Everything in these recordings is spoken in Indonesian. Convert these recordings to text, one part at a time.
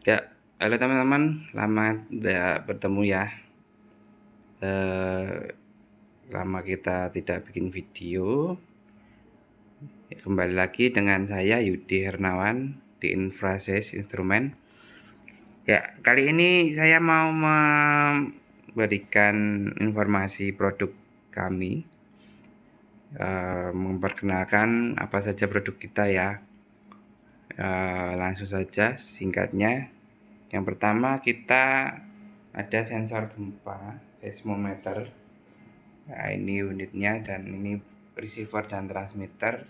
Ya, halo teman-teman, lama tidak bertemu ya. Eh, Lama kita tidak bikin video. Kembali lagi dengan saya Yudi Hernawan di Infrases Instrumen. Ya, kali ini saya mau memberikan informasi produk kami, memperkenalkan apa saja produk kita ya. Langsung saja singkatnya. Yang pertama kita ada sensor gempa, seismometer. Nah, ini unitnya dan ini receiver dan transmitter.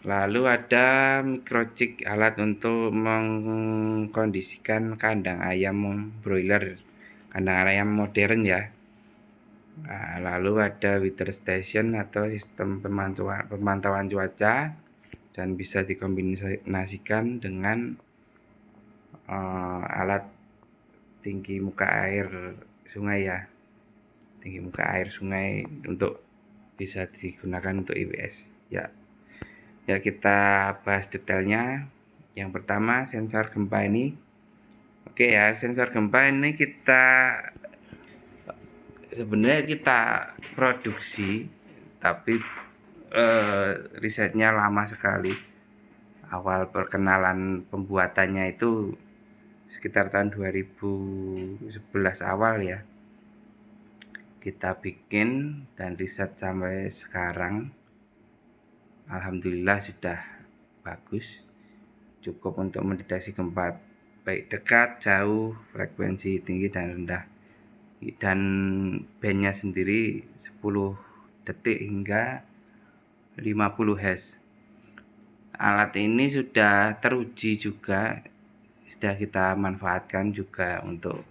Lalu ada microchip, alat untuk mengkondisikan kandang ayam broiler, kandang ayam modern ya. Nah, lalu ada weather station atau sistem pemantauan cuaca dan bisa dikombinasikan dengan alat tinggi muka air sungai ya, tinggi muka air sungai untuk bisa digunakan untuk IWS ya. Ya, kita bahas detailnya. Yang pertama, sensor gempa ini. Oke ya, sensor gempa ini sebenarnya kita produksi, tapi risetnya lama sekali. Awal perkenalan pembuatannya itu sekitar tahun 2011 awal ya. Kita bikin dan riset sampai sekarang. Alhamdulillah sudah bagus, cukup untuk mendeteksi gempa baik dekat, jauh, frekuensi tinggi dan rendah. Dan bandnya sendiri 10 detik hingga 50 Hz. Alat ini sudah teruji juga, sudah kita manfaatkan juga untuk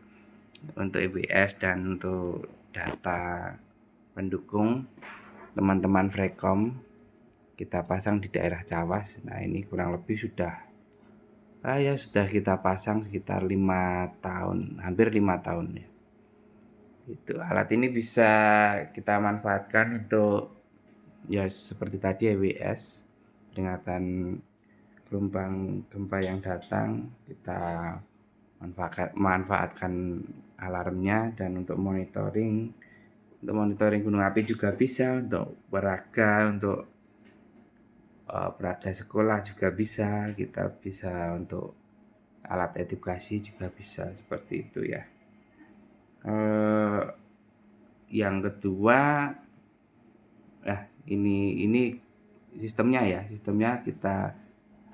EWS dan untuk data pendukung teman-teman Frekom. Kita pasang di daerah Cawas. Nah, ini kurang lebih sudah kita pasang sekitar 5 tahun, hampir 5 tahun ya. Itu alat ini bisa kita manfaatkan untuk ya seperti tadi EWS, peringatan gelombang gempa yang datang, kita manfaatkan alarmnya. Dan untuk monitoring gunung api juga bisa, untuk peraga, untuk peraga sekolah juga bisa, kita bisa untuk alat edukasi juga bisa, seperti itu ya. Yang kedua, ini sistemnya ya. Sistemnya kita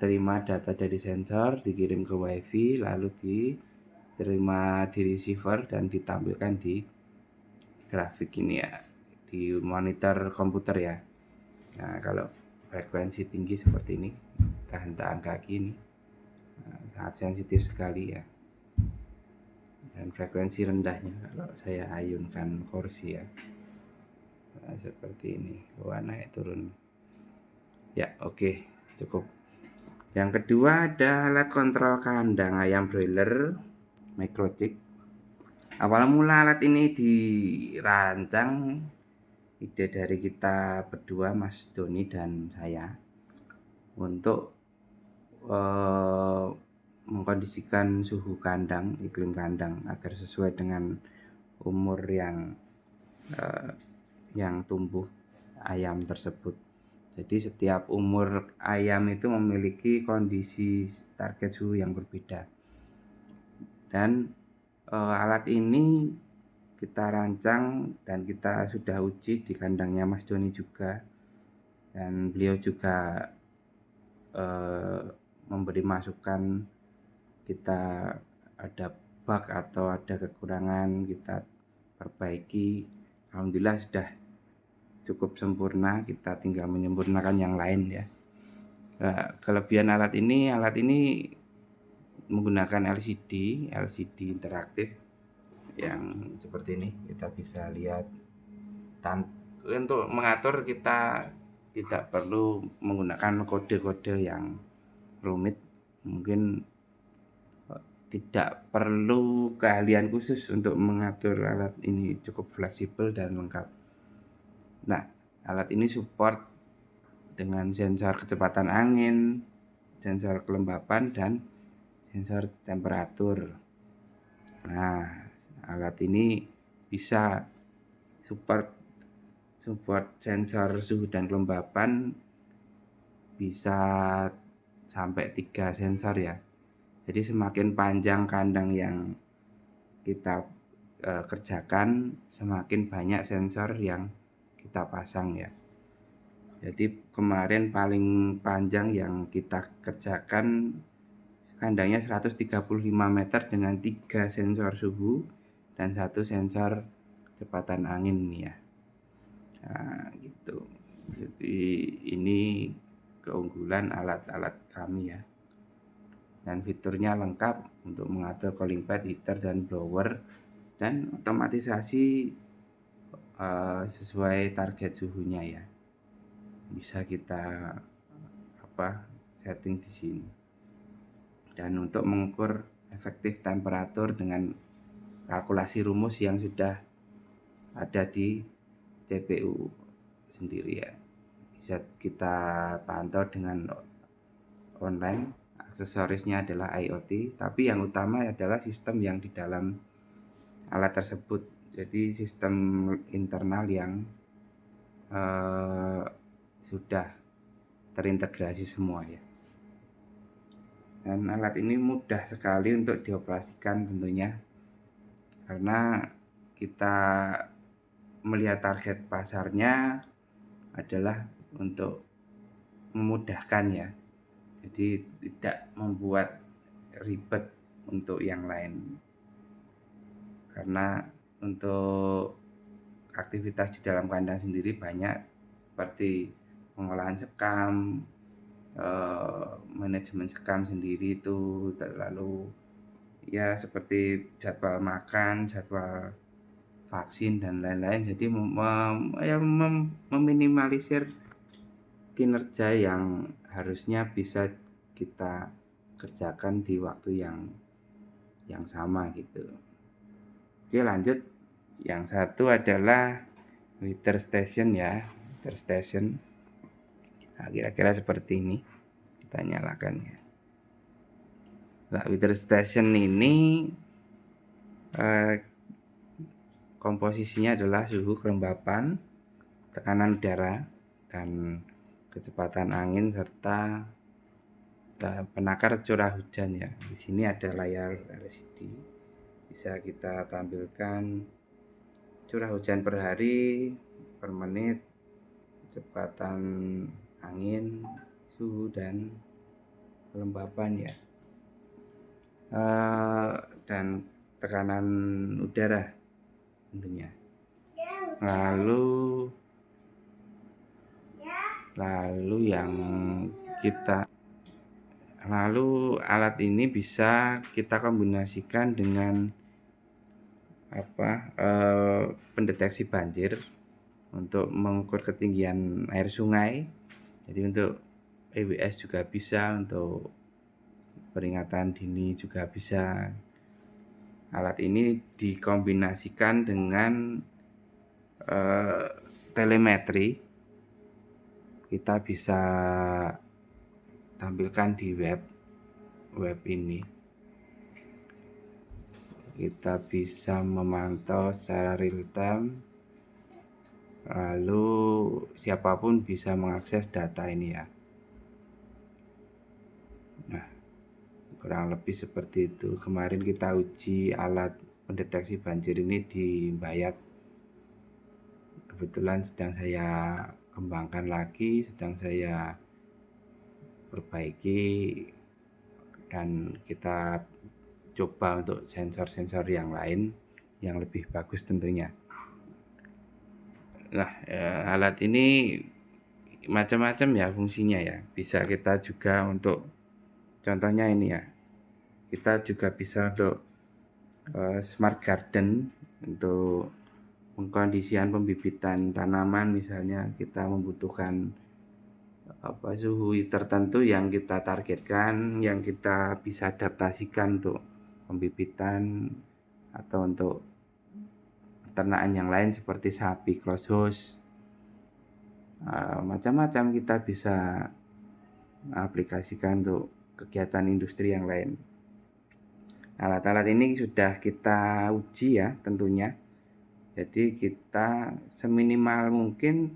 terima data dari sensor, dikirim ke WiFi, lalu diterima di receiver dan ditampilkan di grafik ini ya, di monitor komputer ya. Nah, kalau frekuensi tinggi seperti ini, tahan kaki ini, sangat sensitif sekali ya. Dan frekuensi rendahnya kalau saya ayunkan kursi ya, seperti ini, naik turun ya. Oke, cukup. Yang kedua ada alat kontrol kandang ayam broiler microchip. Awal mula alat ini dirancang, ide dari kita berdua, Mas Doni dan saya, untuk mengkondisikan suhu kandang, iklim kandang agar sesuai dengan umur yang tumbuh ayam tersebut. Jadi setiap umur ayam itu memiliki kondisi target suhu yang berbeda. Dan alat ini kita rancang dan kita sudah uji di kandangnya Mas Doni juga. Dan beliau juga memberi masukan, kita ada bug atau ada kekurangan, kita perbaiki. Alhamdulillah sudah cukup sempurna, kita tinggal menyempurnakan yang lain ya. Kelebihan alat ini menggunakan LCD interaktif yang seperti ini. Kita bisa lihat, untuk mengatur kita tidak perlu menggunakan kode-kode yang rumit. Mungkin tidak perlu keahlian khusus untuk mengatur alat ini, cukup fleksibel dan lengkap. Nah, alat ini support dengan sensor kecepatan angin, sensor kelembapan, dan sensor temperatur. Nah, alat ini bisa support sensor suhu dan kelembapan, bisa sampai 3 sensor ya. Jadi semakin panjang kandang yang kita kerjakan, semakin banyak sensor yang kita pasang ya. Jadi kemarin paling panjang yang kita kerjakan kandangnya 135 meter dengan 3 sensor suhu dan 1 sensor kecepatan angin ya. Nah, gitu. Jadi ini keunggulan alat-alat kami ya. Dan fiturnya lengkap untuk mengatur cooling pad, heater dan blower, dan otomatisasi sesuai target suhunya ya. Bisa kita setting di sini. Dan untuk mengukur efektif temperatur dengan kalkulasi rumus yang sudah ada di CPU sendiri ya, bisa kita pantau dengan online. Aksesorisnya adalah IoT, tapi yang utama adalah sistem yang di dalam alat tersebut. Jadi sistem internal yang sudah terintegrasi semua ya. Dan alat ini mudah sekali untuk dioperasikan tentunya, karena kita melihat target pasarnya adalah untuk memudahkan ya. Jadi tidak membuat ribet untuk yang lain. Karena untuk aktivitas di dalam kandang sendiri banyak, seperti pengolahan sekam, manajemen sekam sendiri itu, lalu ya seperti jadwal makan, jadwal vaksin dan lain-lain. Jadi meminimalisir kinerja yang harusnya bisa kita kerjakan di waktu yang sama gitu. Oke, lanjut. Yang satu adalah heater station ya. Heater station. Nah, kira-kira seperti ini. Kita nyalakan ya. Nah, heater station ini komposisinya adalah suhu, kelembapan, tekanan udara, dan kecepatan angin, serta penakar curah hujan ya. Di sini ada layar LCD, bisa kita tampilkan curah hujan per hari, per menit, kecepatan angin, suhu dan kelembapan ya, dan tekanan udara tentunya. Lalu alat ini bisa kita kombinasikan dengan pendeteksi banjir untuk mengukur ketinggian air sungai. Jadi untuk EWS juga bisa, untuk peringatan dini juga bisa. Alat ini dikombinasikan dengan telemetri. Kita bisa tampilkan di web ini. Kita bisa memantau secara real time, lalu siapapun bisa mengakses data ini ya. Nah, kurang lebih seperti itu. Kemarin kita uji alat pendeteksi banjir ini di Bayat. Kebetulan sedang saya kembangkan lagi, sedang saya perbaiki, dan kita coba untuk sensor-sensor yang lain yang lebih bagus tentunya. Nah, alat ini macam-macam ya fungsinya ya. Bisa kita juga untuk, contohnya ini ya, kita juga bisa untuk smart garden, untuk pengkondisian pembibitan tanaman. Misalnya kita membutuhkan suhu tertentu yang kita targetkan, yang kita bisa adaptasikan untuk pembibitan atau untuk peternakan yang lain seperti sapi, close house, macam-macam kita bisa aplikasikan untuk kegiatan industri yang lain. Alat-alat ini sudah kita uji ya tentunya. Jadi kita seminimal mungkin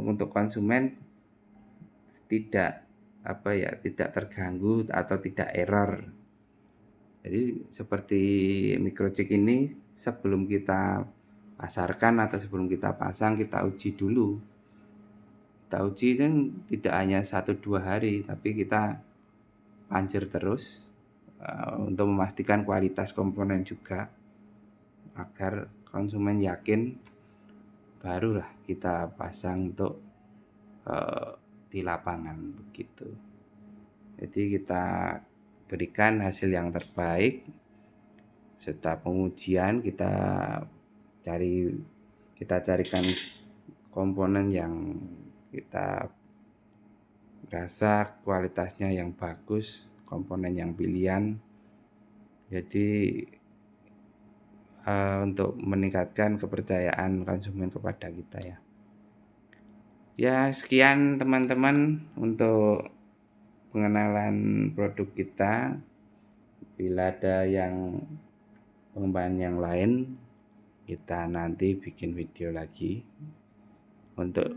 untuk konsumen tidak tidak terganggu atau tidak error. Jadi seperti microchip ini sebelum kita pasarkan atau sebelum kita pasang kita uji dulu. Kita uji kan tidak hanya 1-2 hari, tapi kita pancur terus untuk memastikan kualitas komponen juga agar konsumen yakin, barulah kita pasang untuk di lapangan begitu. Jadi kita berikan hasil yang terbaik. Setelah pengujian kita carikan komponen yang kita rasa kualitasnya yang bagus, komponen yang pilihan. Jadi untuk meningkatkan kepercayaan konsumen kepada kita ya. Ya, sekian teman-teman untuk pengenalan produk kita. Bila ada yang pengembangan yang lain, kita nanti bikin video lagi. Untuk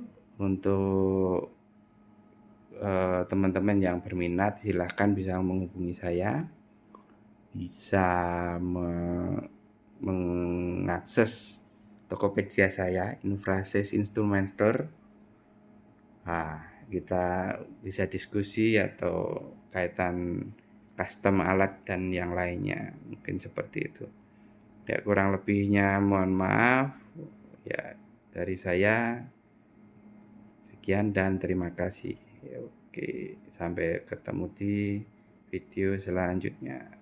teman-teman yang berminat silahkan bisa menghubungi saya, bisa mengakses Tokopedia saya, Infrasis Instrument Store. Kita bisa diskusi atau kaitan custom alat dan yang lainnya, mungkin seperti itu. Ya, kurang lebihnya mohon maaf. Ya, dari saya sekian dan terima kasih. Ya, oke, sampai ketemu di video selanjutnya.